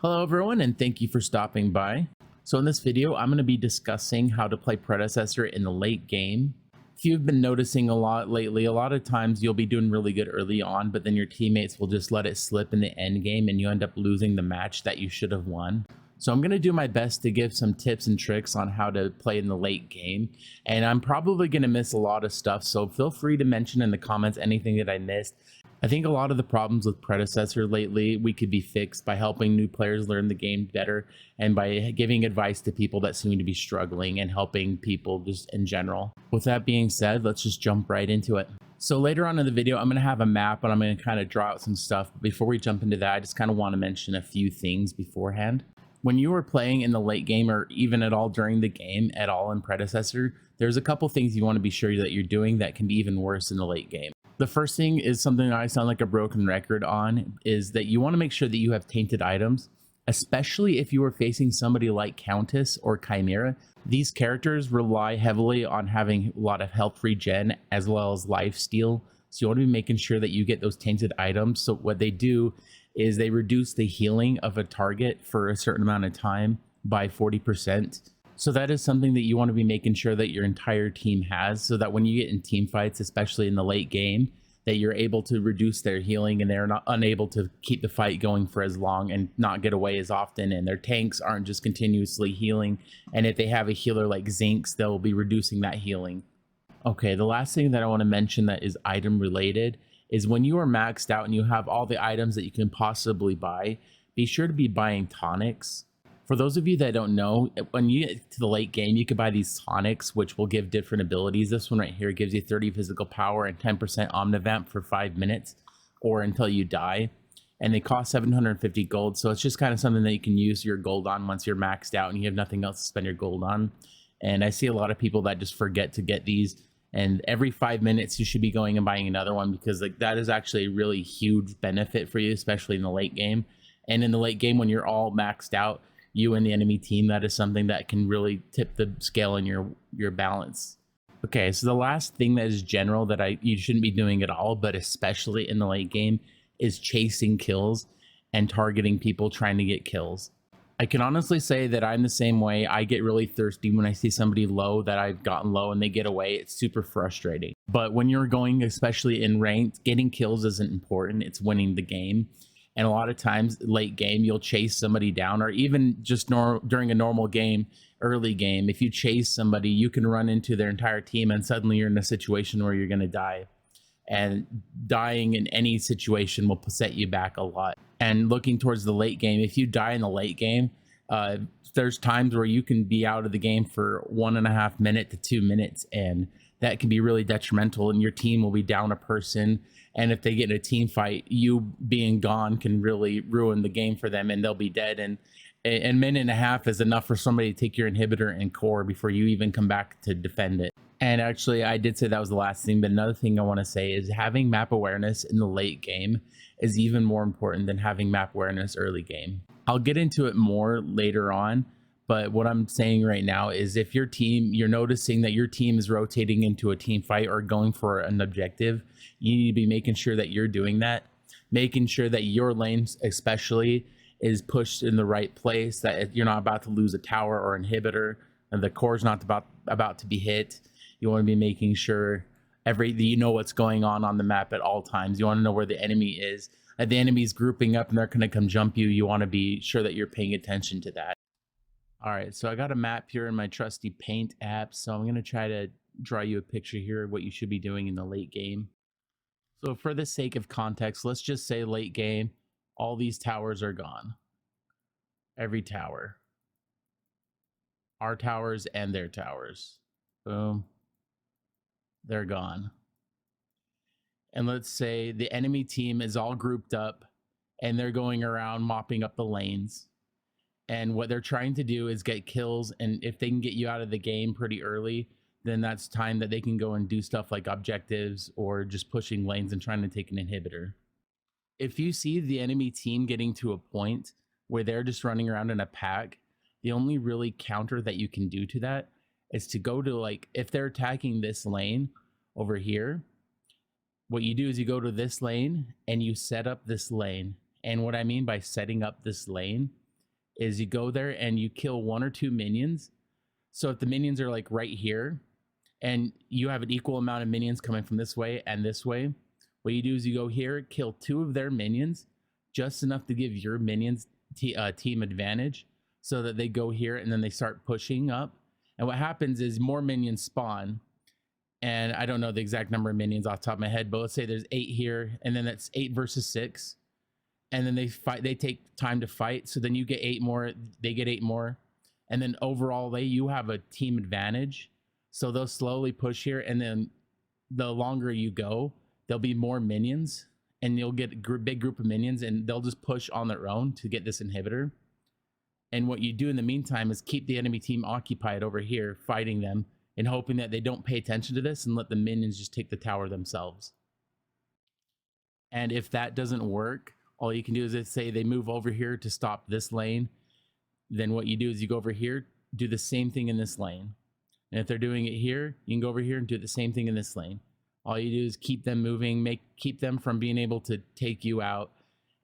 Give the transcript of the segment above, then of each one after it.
Hello everyone, and thank you for stopping by. So in this video, I'm going to be discussing how to play Predecessor in the late game. If you've been noticing a lot lately, a lot of times you'll be doing really good early on, but then your teammates will just let it slip in the end game and you end up losing the match that you should have won. So I'm going to do my best to give some tips and tricks on how to play in the late game, and I'm probably going to miss a lot of stuff, so feel free to mention in the comments anything that I missed. I think a lot of the problems with Predecessor lately we could be fixed by helping new players learn the game better and by giving advice to people that seem to be struggling and helping people just in general. With that being said, let's just jump right into it. So later on in the video, I'm going to have a map and I'm going to kind of draw out some stuff. But before we jump into that, I just kind of want to mention a few things beforehand. When you are playing in the late game or even at all during the game at all in Predecessor, there's a couple things you want to be sure that you're doing that can be even worse in the late game. The first thing is something I sound like a broken record on, is that you want to make sure that you have tainted items, especially if you are facing somebody like Countess or Chimera. These characters rely heavily on having a lot of health regen as well as life steal. So you want to be making sure that you get those tainted items. So what they do is they reduce the healing of a target for a certain amount of time by 40%. So that is something that you want to be making sure that your entire team has, so that when you get in team fights, especially in the late game, that you're able to reduce their healing and they're not unable to keep the fight going for as long and not get away as often, and their tanks aren't just continuously healing. And if they have a healer like Zinx, they'll be reducing that healing. Okay, the last thing that I want to mention that is item related is when you are maxed out and you have all the items that you can possibly buy, be sure to be buying tonics. For those of you that don't know, when you get to the late game, you can buy these tonics, which will give different abilities. This one right here gives you 30 physical power and 10% omnivamp for 5 minutes or until you die. And they cost 750 gold. So it's just kind of something that you can use your gold on once you're maxed out and you have nothing else to spend your gold on. And I see a lot of people that just forget to get these. And every 5 minutes, you should be going and buying another one, because like that is actually a really huge benefit for you, especially in the late game. And in the late game, when you're all maxed out, you and the enemy team, that is something that can really tip the scale in your balance. Okay, so the last thing that is general that you shouldn't be doing at all, but especially in the late game, is chasing kills and targeting people trying to get kills. I can honestly say that I'm the same way. I get really thirsty when I see somebody low that I've gotten low and they get away. It's super frustrating. But when you're going, especially in ranked, getting kills isn't important. It's winning the game. And a lot of times late game, you'll chase somebody down, or even just during a normal game, early game, if you chase somebody, you can run into their entire team and suddenly you're in a situation where you're going to die. And dying in any situation will set you back a lot. And looking towards the late game, if you die in the late game, there's times where you can be out of the game for 1.5 minutes to 2 minutes, and that can be really detrimental, and your team will be down a person. And if they get in a team fight, you being gone can really ruin the game for them, and they'll be dead. And a minute and a half is enough for somebody to take your inhibitor and core before you even come back to defend it. And actually, I did say that was the last thing, but another thing I want to say is having map awareness in the late game is even more important than having map awareness early game. I'll get into it more later on, but what I'm saying right now is if your team, you're noticing that your team is rotating into a team fight or going for an objective, you need to be making sure that you're doing that, making sure that your lane especially is pushed in the right place, that you're not about to lose a tower or inhibitor, and the core's not about to be hit. You want to be making sure you know what's going on the map at all times. You want to know where the enemy is. If the enemy's grouping up and they're going to come jump you, you want to be sure that you're paying attention to that. All right, so I got a map here in my trusty Paint app. So I'm going to try to draw you a picture here of what you should be doing in the late game. So for the sake of context, let's just say late game, all these towers are gone. Every tower. Our towers and their towers. Boom. They're gone. And let's say the enemy team is all grouped up and they're going around mopping up the lanes. And what they're trying to do is get kills. And if they can get you out of the game pretty early, then that's time that they can go and do stuff like objectives or just pushing lanes and trying to take an inhibitor. If you see the enemy team getting to a point where they're just running around in a pack, the only really counter that you can do to that is to go to, like, if they're attacking this lane over here, what you do is you go to this lane and you set up this lane. And what I mean by setting up this lane is you go there and you kill 1 or 2 minions. So if the minions are like right here and you have an equal amount of minions coming from this way and this way, what you do is you go here, kill 2 of their minions, just enough to give your minions team advantage, so that they go here and then they start pushing up. And what happens is more minions spawn. And I don't know the exact number of minions off the top of my head, but let's say there's 8 here, and then that's 8 versus 6. And then they fight, they take time to fight. So then you get 8 more, they get 8 more. And then overall, you have a team advantage. So they'll slowly push here. And then the longer you go, there'll be more minions. And you'll get a big group of minions, and they'll just push on their own to get this inhibitor. And what you do in the meantime is keep the enemy team occupied over here, fighting them, and hoping that they don't pay attention to this and let the minions just take the tower themselves. And if that doesn't work, all you can do is say they move over here to stop this lane. Then what you do is you go over here, do the same thing in this lane. And if they're doing it here, you can go over here and do the same thing in this lane. All you do is keep them moving, keep them from being able to take you out.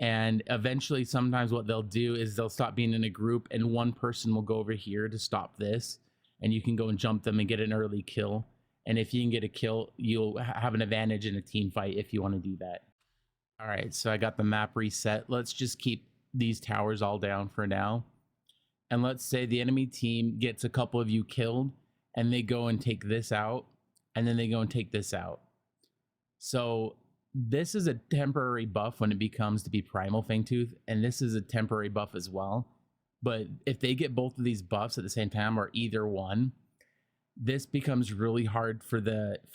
And eventually, sometimes what they'll do is they'll stop being in a group, and one person will go over here to stop this, and you can go and jump them and get an early kill. And if you can get a kill, you'll have an advantage in a team fight if you want to do that. All right, so I got the map reset. Let's just keep these towers all down for now. And let's say the enemy team gets a couple of you killed, and they go and take this out, and then they go and take this out. So this is a temporary buff when it becomes to be Primal Fangtooth, and this is a temporary buff as well. But if they get both of these buffs at the same time, or either one, this becomes really hard for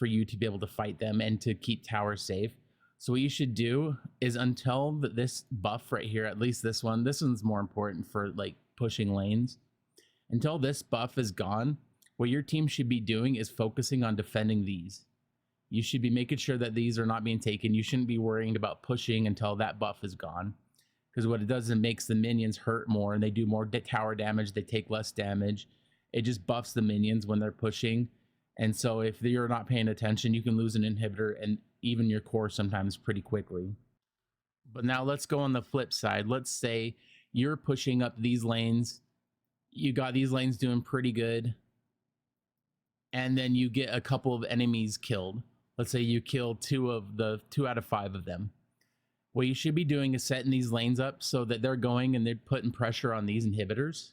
you to be able to fight them and to keep towers safe. So what you should do is, until this buff right here, at least this one's more important for like pushing lanes. Until this buff is gone, what your team should be doing is focusing on defending these. You should be making sure that these are not being taken. You shouldn't be worrying about pushing until that buff is gone, because what it does is it makes the minions hurt more, and they do more tower damage. They take less damage. It just buffs the minions when they're pushing. And so if you're not paying attention, you can lose an inhibitor and even your core sometimes pretty quickly. But now let's go on the flip side. Let's say you're pushing up these lanes. You got these lanes doing pretty good, and then you get a couple of enemies killed. Let's say you kill 2 out of 5 of them. What you should be doing is setting these lanes up so that they're going and they're putting pressure on these inhibitors.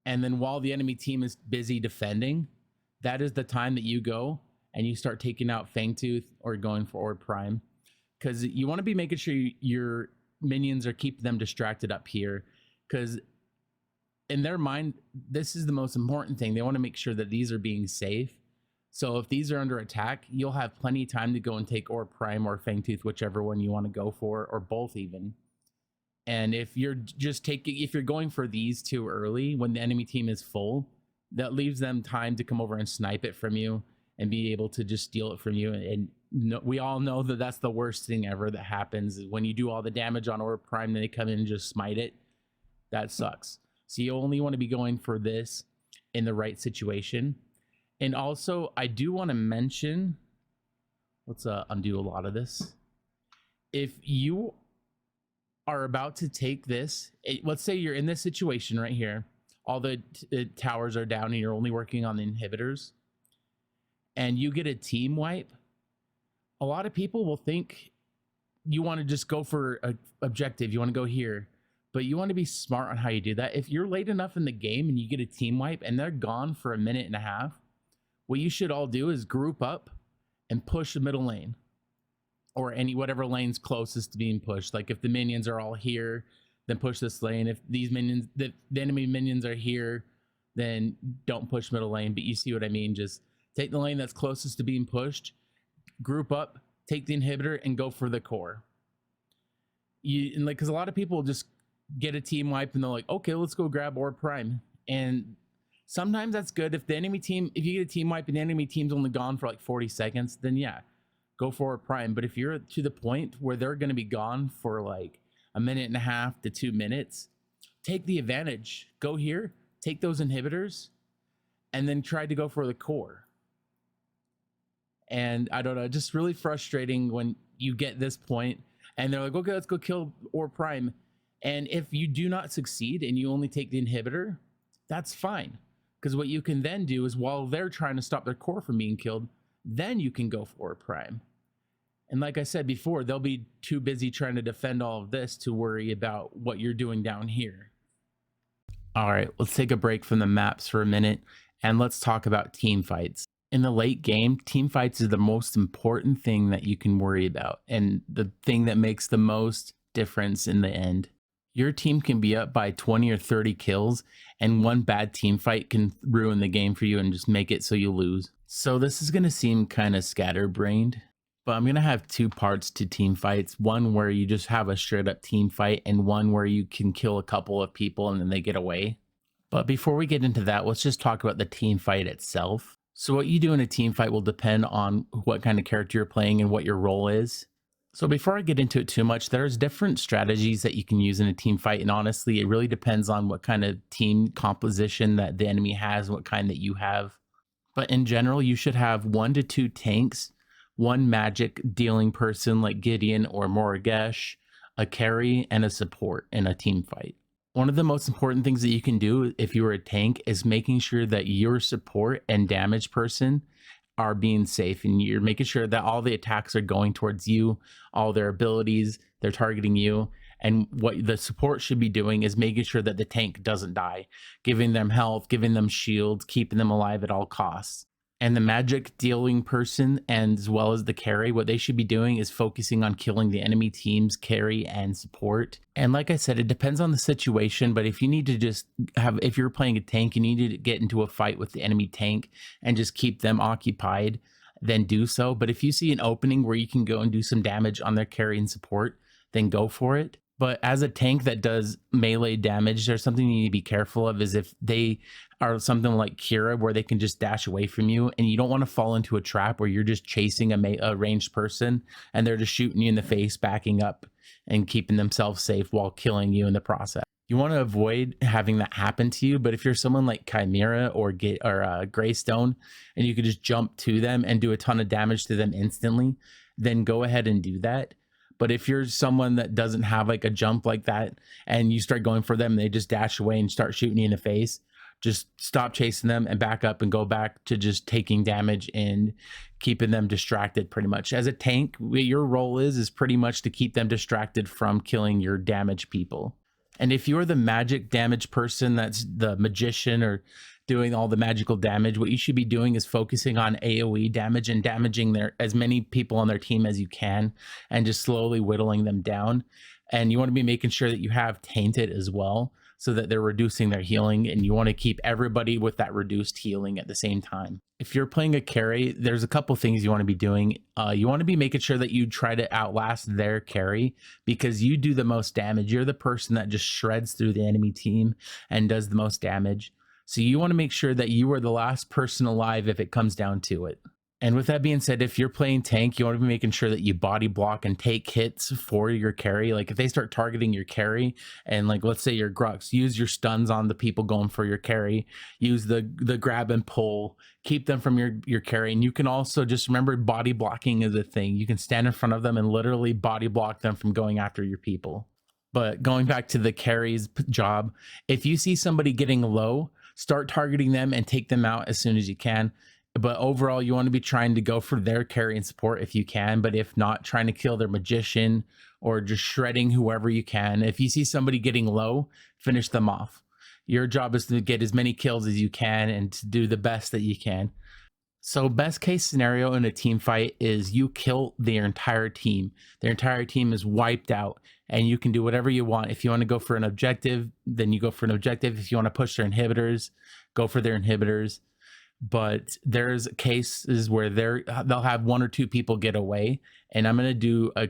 And then while the enemy team is busy defending, that is the time that you go and you start taking out Fangtooth or going for Prime. Because you want to be making sure your minions are keeping them distracted up here. Because in their mind, this is the most important thing. They want to make sure that these are being safe. So if these are under attack, you'll have plenty of time to go and take or Prime or Fangtooth, whichever one you want to go for, or both even. And if you're going for these too early when the enemy team is full, that leaves them time to come over and snipe it from you and be able to just steal it from you. And we all know that that's the worst thing ever that happens, is when you do all the damage on Orb Prime, then they come in and just smite it. That sucks. So you only want to be going for this in the right situation. And also, I do want to mention, let's undo a lot of this. If you are about to take this, let's say you're in this situation right here, all the towers are down and you're only working on the inhibitors, and you get a team wipe, a lot of people will think you want to just go for an objective, you want to go here, but you want to be smart on how you do that. If you're late enough in the game and you get a team wipe and they're gone for a minute and a half, what you should all do is group up and push the middle lane, or whatever lane's closest to being pushed. Like if the minions are all here, then push this lane. If these minions, the enemy minions are here, then don't push middle lane. But you see what I mean? Just take the lane that's closest to being pushed, group up, take the inhibitor, and go for the core. Because a lot of people just get a team wipe and they're like, okay, let's go grab Orb Prime. And sometimes that's good. If you get a team wipe and the enemy team's only gone for like 40 seconds, then yeah, go for Prime. But if you're to the point where they're going to be gone for like a minute and a half to 2 minutes, take the advantage. Go here, take those inhibitors, and then try to go for the core. And I don't know, just really frustrating when you get this point and they're like, okay, let's go kill Orb Prime. And if you do not succeed and you only take the inhibitor, that's fine. Because what you can then do is while they're trying to stop their core from being killed, then you can go for a prime. And like I said before, they'll be too busy trying to defend all of this to worry about what you're doing down here. All right, let's take a break from the maps for a minute and let's talk about team fights. In the late game, team fights is the most important thing that you can worry about and the thing that makes the most difference in the end. Your team can be up by 20 or 30 kills, and one bad team fight can ruin the game for you and just make it so you lose. So this is going to seem kind of scatterbrained, but I'm going to have two parts to team fights. One where you just have a straight up team fight, and one where you can kill a couple of people and then they get away. But before we get into that, let's just talk about the team fight itself. So what you do in a team fight will depend on what kind of character you're playing and what your role is. So before I get into it too much, there's different strategies that you can use in a team fight. And honestly, it really depends on what kind of team composition that the enemy has, what kind that you have. But in general, you should have 1 to 2 tanks, 1 magic dealing person like Gideon or Morigesh, a carry, and a support in a team fight. One of the most important things that you can do if you are a tank is making sure that your support and damage person are being safe, and you're making sure that all the attacks are going towards you, all their abilities, they're targeting you. And what the support should be doing is making sure that the tank doesn't die, giving them health, giving them shields, keeping them alive at all costs. And the magic dealing person, and as well as the carry, what they should be doing is focusing on killing the enemy team's carry and support. And like I said, it depends on the situation, but if you need to just if you're playing a tank, you need to get into a fight with the enemy tank and just keep them occupied, then do so. But if you see an opening where you can go and do some damage on their carry and support, then go for it. But as a tank that does melee damage, there's something you need to be careful of is if they are something like Kira where they can just dash away from you, and you don't want to fall into a trap where you're just chasing a ranged person and they're just shooting you in the face, backing up and keeping themselves safe while killing you in the process. You want to avoid having that happen to you, but if you're someone like Chimera or Greystone and you could just jump to them and do a ton of damage to them instantly, then go ahead and do that. But if you're someone that doesn't have like a jump like that and you start going for them, they just dash away and start shooting you in the face, just stop chasing them and back up and go back to just taking damage and keeping them distracted pretty much. As a tank, your role is pretty much to keep them distracted from killing your damaged people. And if you're the magic damage person, that's the magician or doing all the magical damage, what you should be doing is focusing on AoE damage and damaging as many people on their team as you can and just slowly whittling them down. And you want to be making sure that you have tainted as well so that they're reducing their healing, and you want to keep everybody with that reduced healing at the same time. If you're playing a carry, there's a couple things you want to be doing. You want to be making sure that you try to outlast their carry because you do the most damage. You're the person that just shreds through the enemy team and does the most damage. So you want to make sure that you are the last person alive if it comes down to it. And with that being said, if you're playing tank, you want to be making sure that you body block and take hits for your carry. Like if they start targeting your carry and like, let's say your Grux, use your stuns on the people going for your carry, use the grab and pull, keep them from your carry. And you can also just remember body blocking is a thing. You can stand in front of them and literally body block them from going after your people. But going back to the carry's job, if you see somebody getting low, start targeting them and take them out as soon as you can. But overall, you want to be trying to go for their carry and support if you can. But if not, trying to kill their magician or just shredding whoever you can. If you see somebody getting low, finish them off. Your job is to get as many kills as you can and to do the best that you can. So best case scenario in a team fight is you kill their entire team. Their entire team is wiped out and you can do whatever you want. If you want to go for an objective, then you go for an objective. If you want to push their inhibitors, go for their inhibitors. But there's cases where they'll have 1 or 2 people get away. And I'm going to do I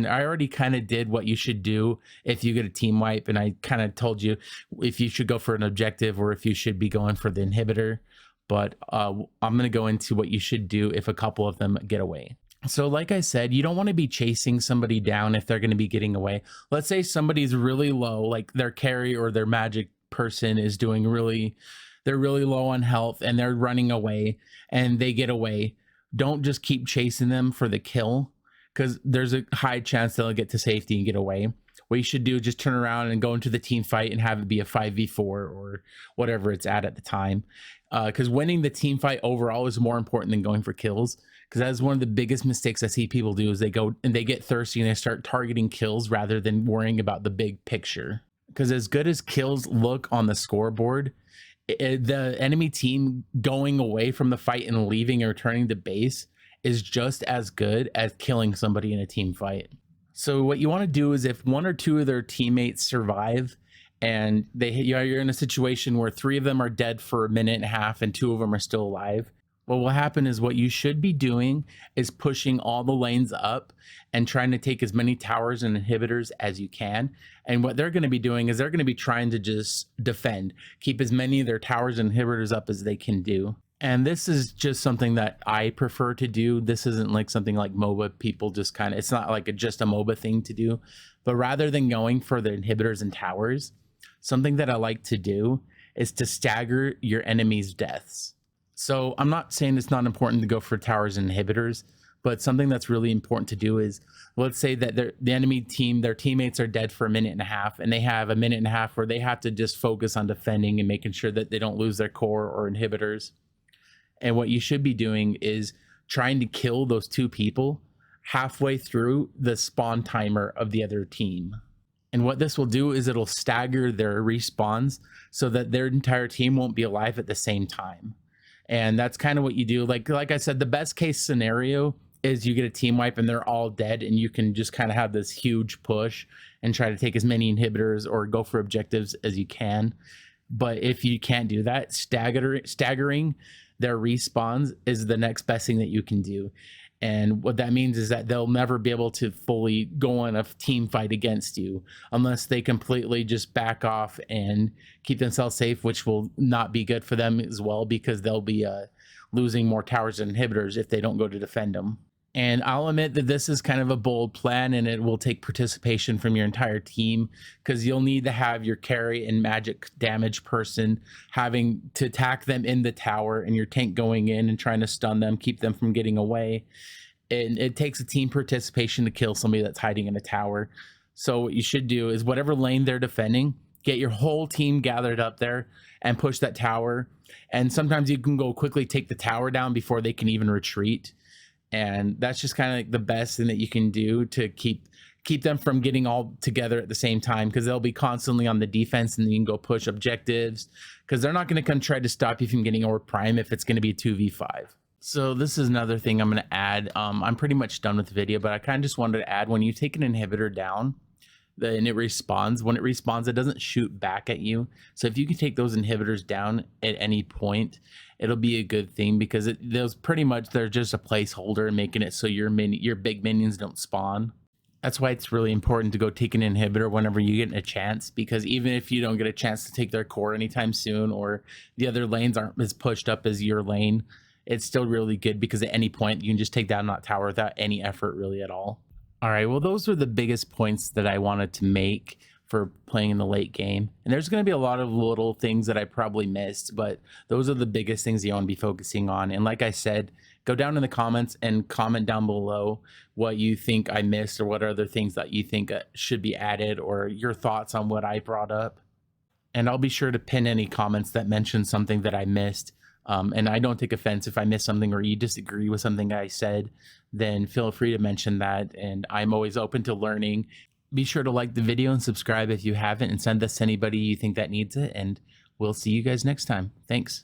already kind of did what you should do if you get a team wipe. And I kind of told you if you should go for an objective or if you should be going for the inhibitor. But I'm going to go into what you should do if a couple of them get away. So like I said, you don't want to be chasing somebody down if they're going to be getting away. Let's say somebody's really low, like their carry or their magic person is doing they're really low on health and they're running away and they get away. Don't just keep chasing them for the kill because there's a high chance they'll get to safety and get away. what you should do is just turn around and go into the team fight and have it be a 5v4 or whatever it's at the time. Because winning the team fight overall is more important than going for kills. Because that is one of the biggest mistakes I see people do, is they go and they get thirsty and they start targeting kills rather than worrying about the big picture. Because as good as kills look on the scoreboard, the enemy team going away from the fight and leaving and returning to base is just as good as killing somebody in a team fight. So what you want to do is, if one or two of their teammates survive and you're in a situation where 3 of them are dead for a minute and a half and 2 of them are still alive, what will happen is what you should be doing is pushing all the lanes up and trying to take as many towers and inhibitors as you can. And what they're going to be doing is they're going to be trying to just defend, keep as many of their towers and inhibitors up as they can do. And this is just something that I prefer to do. This isn't like something like MOBA. People just kind of, it's not like just a MOBA thing to do. But rather than going for the inhibitors and towers, something that I like to do is to stagger your enemy's deaths. So I'm not saying it's not important to go for towers and inhibitors, but something that's really important to do is, let's say that the enemy team, their teammates are dead for a minute and a half, and they have a minute and a half where they have to just focus on defending and making sure that they don't lose their core or inhibitors. And what you should be doing is trying to kill those 2 people halfway through the spawn timer of the other team. And what this will do is it'll stagger their respawns so that their entire team won't be alive at the same time. And that's kind of what you do. Like I said, the best case scenario is you get a team wipe and they're all dead, and you can just kind of have this huge push and try to take as many inhibitors or go for objectives as you can. But if you can't do that, staggering their respawns is the next best thing that you can do. And what that means is that they'll never be able to fully go on a team fight against you unless they completely just back off and keep themselves safe, which will not be good for them as well, because they'll be losing more towers and inhibitors if they don't go to defend them. And I'll admit that this is kind of a bold plan, and it will take participation from your entire team, because you'll need to have your carry and magic damage person having to attack them in the tower, and your tank going in and trying to stun them, keep them from getting away. And it takes a team participation to kill somebody that's hiding in a tower. So what you should do is, whatever lane they're defending, get your whole team gathered up there and push that tower. And sometimes you can go quickly take the tower down before they can even retreat. And that's just kind of like the best thing that you can do to keep them from getting all together at the same time, because they'll be constantly on the defense, and then you can go push objectives, because they're not going to come try to stop you from getting over prime if it's going to be 2v5. So this is another thing I'm going to add. I'm pretty much done with the video, but I kind of just wanted to add, when you take an inhibitor down and it respawns, when it respawns, it doesn't shoot back at you. So if you can take those inhibitors down at any point, it'll be a good thing, because those pretty much, they're just a placeholder, making it so your big minions don't spawn. That's why it's really important to go take an inhibitor whenever you get a chance, because even if you don't get a chance to take their core anytime soon, or the other lanes aren't as pushed up as your lane, it's still really good, because at any point you can just take down that tower without any effort really at all. All right, well, those are the biggest points that I wanted to make for playing in the late game. And there's going to be a lot of little things that I probably missed, but those are the biggest things you want to be focusing on. And like I said, go down in the comments and comment down below what you think I missed, or what other things that you think should be added, or your thoughts on what I brought up. And I'll be sure to pin any comments that mention something that I missed. And I don't take offense if I miss something, or you disagree with something I said, then feel free to mention that. And I'm always open to learning. Be sure to like the video and subscribe if you haven't, and send this to anybody you think that needs it. And we'll see you guys next time. Thanks.